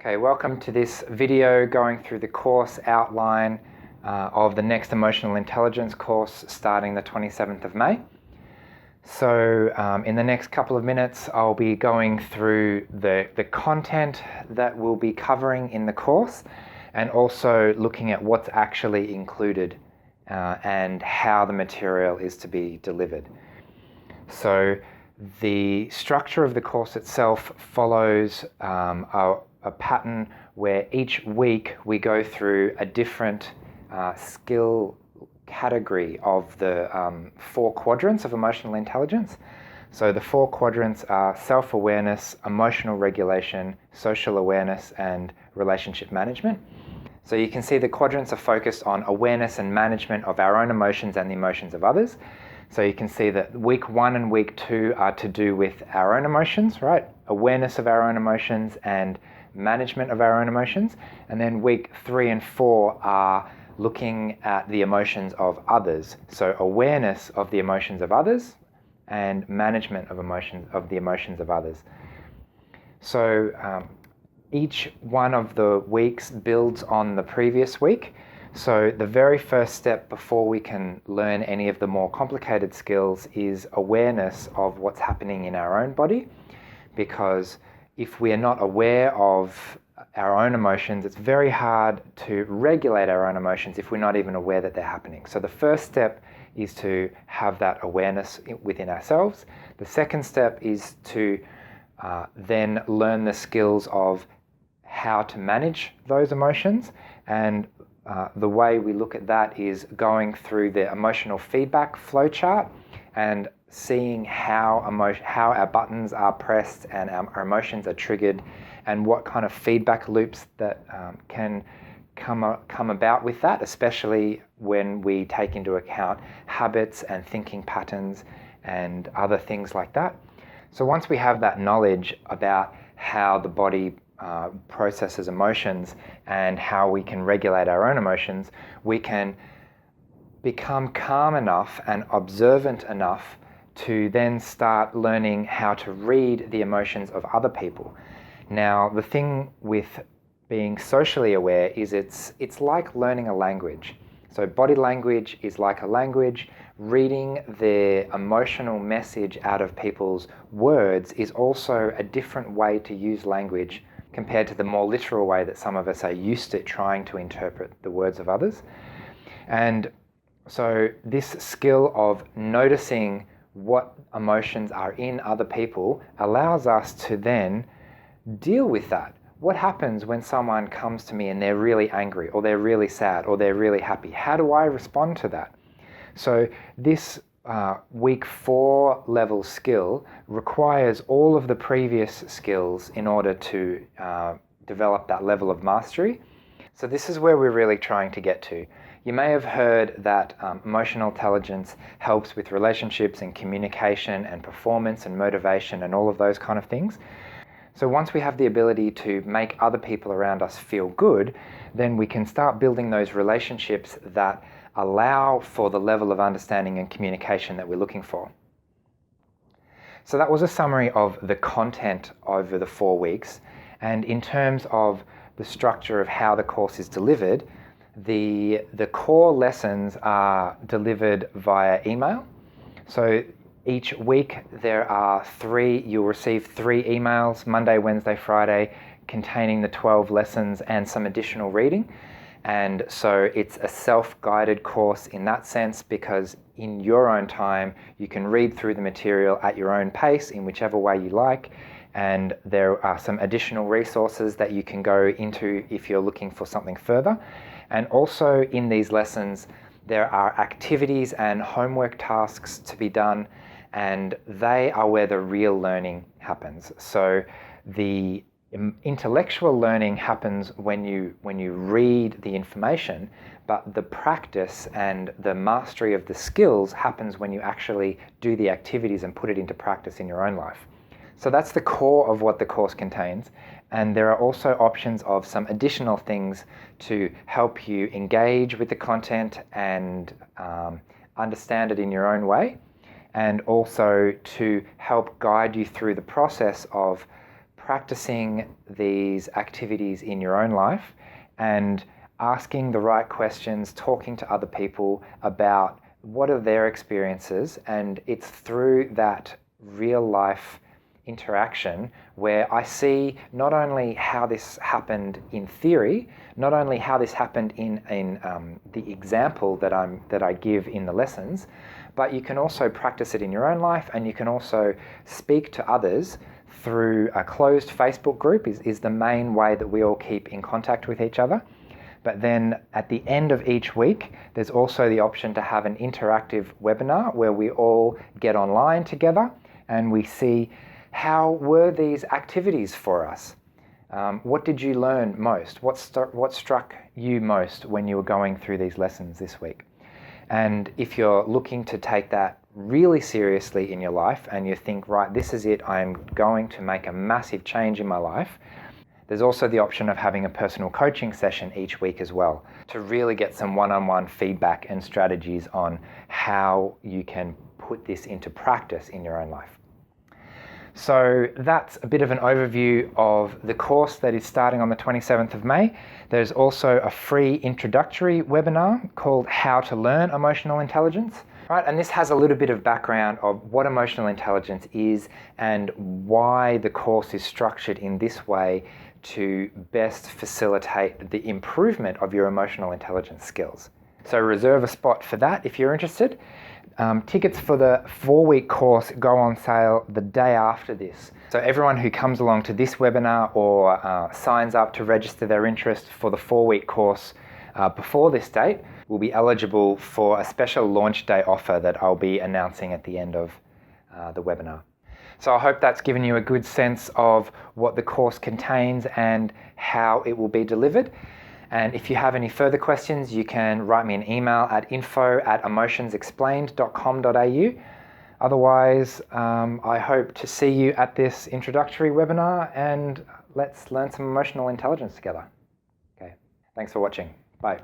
Okay, welcome to this video going through the course outline of the next Emotional Intelligence course starting the 27th of May. So in the next couple of minutes I'll be going through the content that we'll be covering in the course and also looking at what's actually included and how the material is to be delivered. So the structure of the course itself follows a pattern where each week we go through a different skill category of the 4 quadrants of emotional intelligence. So the 4 quadrants are self-awareness, emotional regulation, social awareness, and relationship management. So you can see the quadrants are focused on awareness and management of our own emotions and the emotions of others. So you can see that week 1 and week 2 are to do with our own emotions, right? Awareness of our own emotions and management of our own emotions. And then week 3 and 4 are looking at the emotions of others. So awareness of the emotions of others and management of the emotions of others. So each one of the weeks builds on the previous week. So the very first step before we can learn any of the more complicated skills is awareness of what's happening in our own body, because if we are not aware of our own emotions, it's very hard to regulate our own emotions if we're not even aware that they're happening. So the first step is to have that awareness within ourselves. The second step is to then learn the skills of how to manage those emotions, and the way we look at that is going through the emotional feedback flowchart and seeing how our buttons are pressed and our emotions are triggered, and what kind of feedback loops that can come about with that, especially when we take into account habits and thinking patterns and other things like that. So once we have that knowledge about how the body processes emotions and how we can regulate our own emotions, we can become calm enough and observant enough to then start learning how to read the emotions of other people. Now, the thing with being socially aware is it's like learning a language. So body language is like a language. Reading the emotional message out of people's words is also a different way to use language compared to the more literal way that some of us are used to trying to interpret the words of others. And so this skill of noticing what emotions are in other people allows us to then deal with that. What happens when someone comes to me and they're really angry, or they're really sad, or they're really happy? How do I respond to that? So this week 4 level skill requires all of the previous skills in order to develop that level of mastery. So this is where we're really trying to get to. You may have heard that emotional intelligence helps with relationships and communication and performance and motivation and all of those kind of things. So once we have the ability to make other people around us feel good, then we can start building those relationships that allow for the level of understanding and communication that we're looking for. So that was a summary of the content over the 4 weeks. And in terms of the structure of how the course is delivered, the core lessons are delivered via email. So each week you'll receive 3 emails, Monday, Wednesday, Friday, containing the 12 lessons and some additional reading. And so it's a self-guided course in that sense, because in your own time you can read through the material at your own pace in whichever way you like, and there are some additional resources that you can go into if you're looking for something further. And also in these lessons there are activities and homework tasks to be done, and they are where the real learning happens. So the intellectual learning happens when you read the information, but the practice and the mastery of the skills happens when you actually do the activities and put it into practice in your own life. So that's the core of what the course contains, and there are also options of some additional things to help you engage with the content and understand it in your own way, and also to help guide you through the process of practicing these activities in your own life and asking the right questions, talking to other people about what are their experiences, and it's through that real life interaction where I see not only how this happened in theory, not only how this happened in the example that I give in the lessons, but you can also practice it in your own life, and you can also speak to others through a closed Facebook group is the main way that we all keep in contact with each other. But then at the end of each week, there's also the option to have an interactive webinar where we all get online together and we see how were these activities for us. What did you learn most? What struck you most when you were going through these lessons this week? And if you're looking to take that really seriously in your life and you think, right, this is it, I'm going to make a massive change in my life, there's also the option of having a personal coaching session each week as well to really get some one-on-one feedback and strategies on how you can put this into practice in your own life. So that's a bit of an overview of the course that is starting on the 27th of May. There's also a free introductory webinar called How to Learn Emotional Intelligence. Right, and this has a little bit of background of what emotional intelligence is and why the course is structured in this way to best facilitate the improvement of your emotional intelligence skills. So reserve a spot for that if you're interested. Tickets for the 4-week course go on sale the day after this. So everyone who comes along to this webinar or signs up to register their interest for the 4-week course before this date will be eligible for a special launch day offer that I'll be announcing at the end of the webinar. So I hope that's given you a good sense of what the course contains and how it will be delivered. And if you have any further questions, you can write me an email at info@emotionsexplained.com.au. Otherwise, I hope to see you at this introductory webinar, and let's learn some emotional intelligence together. Okay, thanks for watching. Bye.